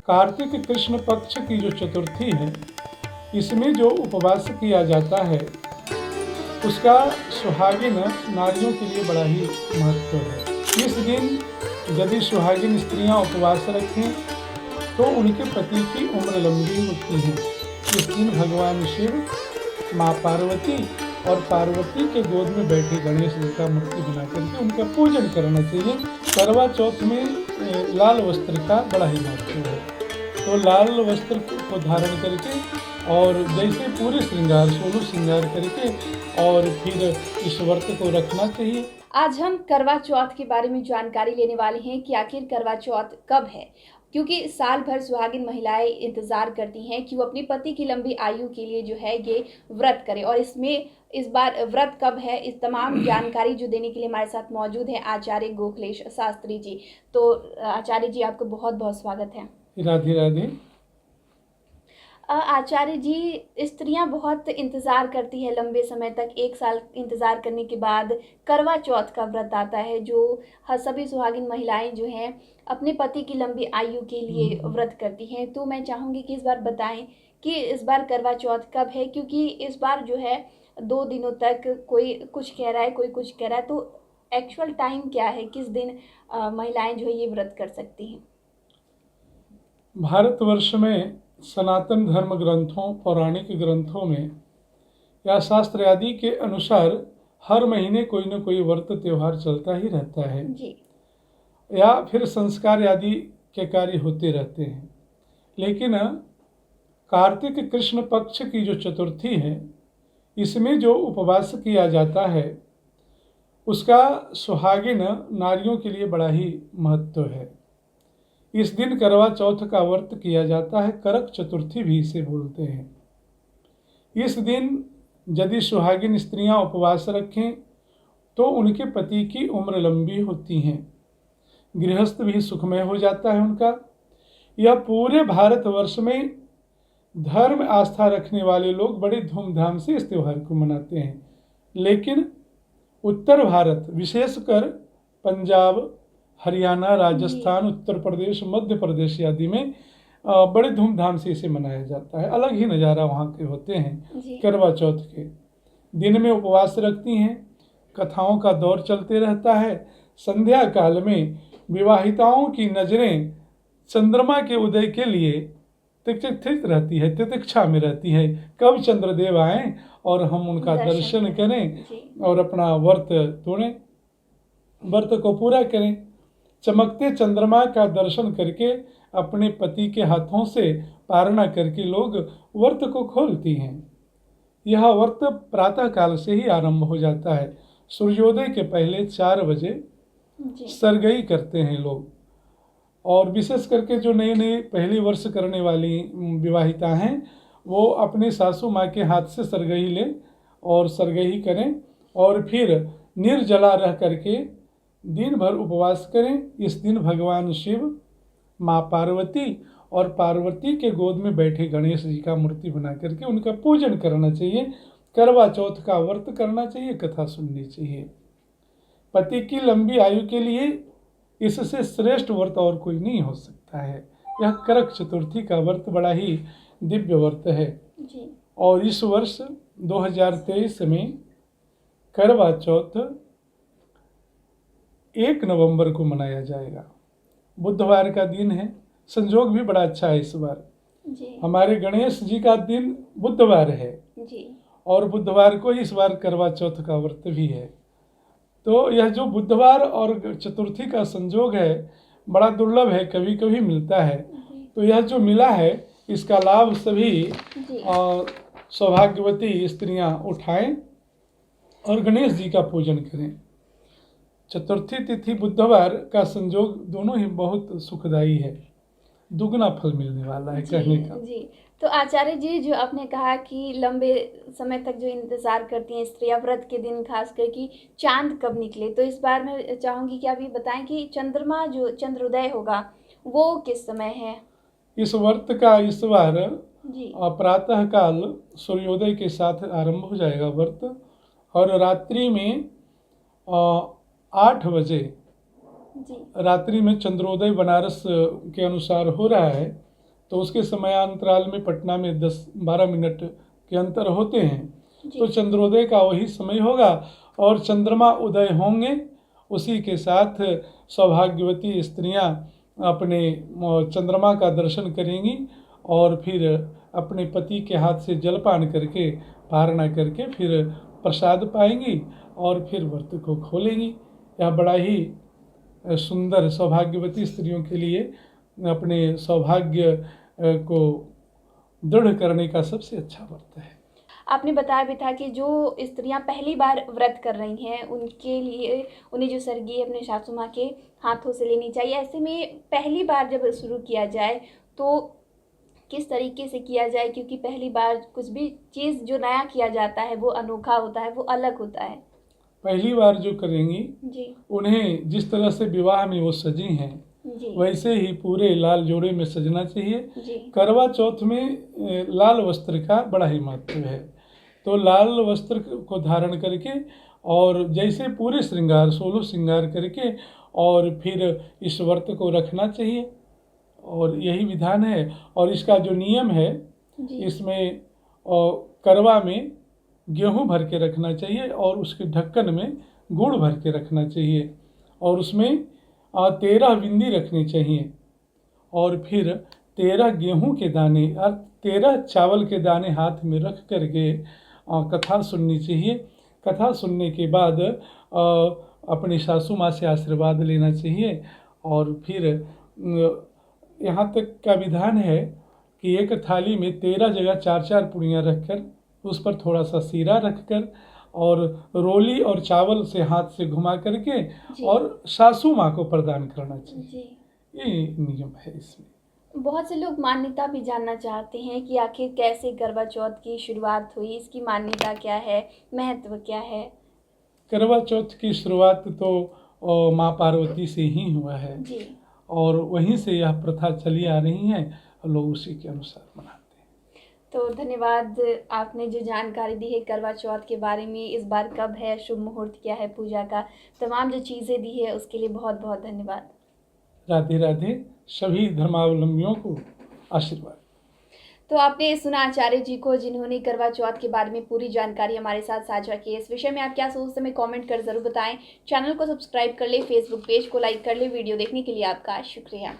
कार्तिक कृष्ण पक्ष की जो चतुर्थी है, इसमें जो उपवास किया जाता है उसका सुहागिन नारियों के लिए बड़ा ही महत्व है। इस दिन यदि सुहागिन स्त्रियां उपवास रखें तो उनके पति की उम्र लंबी होती है। इस दिन भगवान शिव, माँ पार्वती और पार्वती के गोद में बैठे गणेश जी का मूर्ति बना करके उनका पूजन करना चाहिए। करवा चौथ में लाल वस्त्र का बड़ा ही महत्व है, तो लाल वस्त्र को धारण करके और जैसे पूरे श्रृंगार 16 श्रृंगार करके और फिर इस व्रत को रखना चाहिए। आज हम करवा चौथ के बारे में जानकारी लेने वाले हैं कि आखिर करवा चौथ कब है, क्योंकि साल भर सुहागिन महिलाएं इंतजार करती हैं कि वो अपने पति की लंबी आयु के लिए जो है ये व्रत करें। और इस बार व्रत कब है, इस तमाम जानकारी जो देने के लिए हमारे साथ मौजूद है आचार्य गोखलेश शास्त्री जी। तो आचार्य जी, आपको बहुत बहुत स्वागत है। राधे राधे। आचार्य जी, स्त्रियां बहुत इंतज़ार करती है लंबे समय तक, 1 साल इंतज़ार करने के बाद करवा चौथ का व्रत आता है, जो सभी सुहागिन महिलाएं जो हैं अपने पति की लंबी आयु के लिए व्रत करती हैं। तो मैं चाहूँगी कि इस बार बताएं कि इस बार करवा चौथ कब है, क्योंकि इस बार जो है 2 दिनों तक कोई कुछ कह रहा है, कोई कुछ कह रहा है, तो एक्चुअल टाइम क्या है, किस दिन महिलाएं जो है ये व्रत कर सकती हैं? भारतवर्ष में सनातन धर्म ग्रंथों, पौराणिक ग्रंथों में या शास्त्र आदि के अनुसार हर महीने कोई न कोई व्रत त्यौहार चलता ही रहता है जी। या फिर संस्कार आदि के कार्य होते रहते हैं। लेकिन कार्तिक कृष्ण पक्ष की जो चतुर्थी है, इसमें जो उपवास किया जाता है उसका सुहागिन नारियों के लिए बड़ा ही महत्व है। इस दिन करवा चौथ का व्रत किया जाता है, करक चतुर्थी भी इसे बोलते हैं। इस दिन यदि सुहागिन स्त्रियां उपवास रखें तो उनके पति की उम्र लंबी होती है, गृहस्थ भी सुखमय हो जाता है उनका। यह पूरे भारतवर्ष में धर्म आस्था रखने वाले लोग बड़े धूमधाम से इस त्यौहार को मनाते हैं। लेकिन उत्तर भारत, विशेषकर पंजाब, हरियाणा, राजस्थान, उत्तर प्रदेश, मध्य प्रदेश आदि में बड़े धूमधाम से इसे मनाया जाता है। अलग ही नज़ारा वहाँ के होते हैं। करवा चौथ के दिन में उपवास रखती हैं, कथाओं का दौर चलते रहता है। संध्या काल में विवाहिताओं की नज़रें चंद्रमा के उदय के लिए तिथित रहती है, तितिक्षा में रहती है, कब चंद्रदेव आएँ और हम उनका दर्शन करें और अपना व्रत तोड़ें, व्रत को पूरा करें। चमकते चंद्रमा का दर्शन करके अपने पति के हाथों से पारणा करके लोग व्रत को खोलती हैं। यह व्रत प्रातः काल से ही आरंभ हो जाता है। सूर्योदय के पहले 4 बजे सरगई करते हैं लोग, और विशेष करके जो नई नई पहली वर्ष करने वाली विवाहिता हैं वो अपने सासू माँ के हाथ से सरगई लें और सरगई करें और फिर निर्जला रह करके दिन भर उपवास करें। इस दिन भगवान शिव, माँ पार्वती और पार्वती के गोद में बैठे गणेश जी का मूर्ति बना करके उनका पूजन करना चाहिए। करवा चौथ का व्रत करना चाहिए, कथा सुननी चाहिए। पति की लंबी आयु के लिए इससे श्रेष्ठ व्रत और कोई नहीं हो सकता है। यह करक चतुर्थी का व्रत बड़ा ही दिव्य व्रत है जी। और इस वर्ष 2023 में करवा चौथ 1 नवंबर को मनाया जाएगा। बुधवार का दिन है, संजोग भी बड़ा अच्छा है इस बार जी। हमारे गणेश जी का दिन बुधवार है जी। और बुधवार को ही इस बार करवा चौथ का व्रत भी है। तो यह जो बुधवार और चतुर्थी का संजोग है बड़ा दुर्लभ है, कभी कभी मिलता है। तो यह जो मिला है इसका लाभ सभी सौभाग्यवती स्त्रियां उठाएं और गणेश जी का पूजन करें। चतुर्थी तिथि बुधवार का संजोग दोनों ही बहुत सुखदायी है, दुगना फल मिलने वाला है कहने का। जी। तो आचार्य जी, जो आपने कहा कि लंबे समय तक जो इंतज़ार करती हैं स्त्रियां व्रत के दिन, खास कर कि चांद कब निकले, तो इस बार मैं चाहूँगी कि आप ये बताएं कि चंद्रमा जो चंद्रोदय होगा वो किस समय है? इस व्रत का इस बार जी। प्रातः काल सूर्योदय के साथ आरंभ हो जाएगा व्रत और रात्रि में 8 बजे जी। रात्रि में चंद्रोदय बनारस के अनुसार हो रहा है तो उसके समयांतराल में पटना में 10-12 मिनट के अंतर होते हैं। जी। तो चंद्रोदय का वही समय होगा और चंद्रमा उदय होंगे, उसी के साथ सौभाग्यवती स्त्रियां अपने चंद्रमा का दर्शन करेंगी और फिर अपने पति के हाथ से जलपान करके पारणा करके फिर प्रसाद पाएंगी और फिर व्रत को खोलेंगी। यह बड़ा ही सुंदर सौभाग्यवती स्त्रियों के लिए अपने सौभाग्य को दृढ़ करने का सबसे अच्छा व्रत है। आपने बताया भी था कि जो स्त्रियां पहली बार व्रत कर रही हैं उनके लिए उन्हें जो सरगी अपने सासू माँ के हाथों से लेनी चाहिए। ऐसे में पहली बार जब शुरू किया जाए तो किस तरीके से किया जाए, क्योंकि पहली बार कुछ भी चीज़ जो नया किया जाता है वो अनोखा होता है, वो अलग होता है। पहली बार जो करेंगी जी उन्हें जिस तरह से विवाह में वो सजी हैं जी वैसे ही पूरे लाल जोड़े में सजना चाहिए। जी करवा चौथ में लाल वस्त्र का बड़ा ही महत्व है, तो लाल वस्त्र को धारण करके और जैसे पूरे श्रृंगार 16 श्रृंगार करके और फिर इस व्रत को रखना चाहिए और यही विधान है। और इसका जो नियम है जी इसमें करवा में गेहूं भर के रखना चाहिए और उसके ढक्कन में गुड़ भर के रखना चाहिए और उसमें 13 बिंदी रखनी चाहिए और फिर 13 गेहूं के दाने और 13 चावल के दाने हाथ में रख करके कथा सुननी चाहिए। कथा सुनने के बाद अपनी सासू माँ से आशीर्वाद लेना चाहिए और फिर यहाँ तक का विधान है कि एक थाली में 13 जगह 4-4 पुड़ियाँ रखकर उस पर थोड़ा सा सीरा रखकर और रोली और चावल से हाथ से घुमा करके और सासू माँ को प्रदान करना चाहिए। जी। ये नियम है इसमें। बहुत से लोग मान्यता भी जानना चाहते हैं कि आखिर कैसे करवा चौथ की शुरुआत हुई, इसकी मान्यता क्या है, महत्व क्या है। करवा चौथ की शुरुआत तो माँ पार्वती से ही हुआ है जी और वहीं से यह प्रथा चली आ रही है और लोग उसी के अनुसार मनाते हैं। तो धन्यवाद, आपने जो जानकारी दी है करवा चौथ के बारे में, इस बार कब है, शुभ मुहूर्त क्या है पूजा का, तमाम जो चीज़ें दी है उसके लिए बहुत बहुत धन्यवाद। राधे राधे, सभी धर्मावलंबियों को आशीर्वाद। तो आपने सुना आचार्य जी को, जिन्होंने करवा चौथ के बारे में पूरी जानकारी हमारे साथ साझा की। इस विषय में आप क्या सोचते हैं कमेंट कर ज़रूर बताएं। चैनल को सब्सक्राइब कर ले, फेसबुक पेज को लाइक कर ले। वीडियो देखने के लिए आपका शुक्रिया।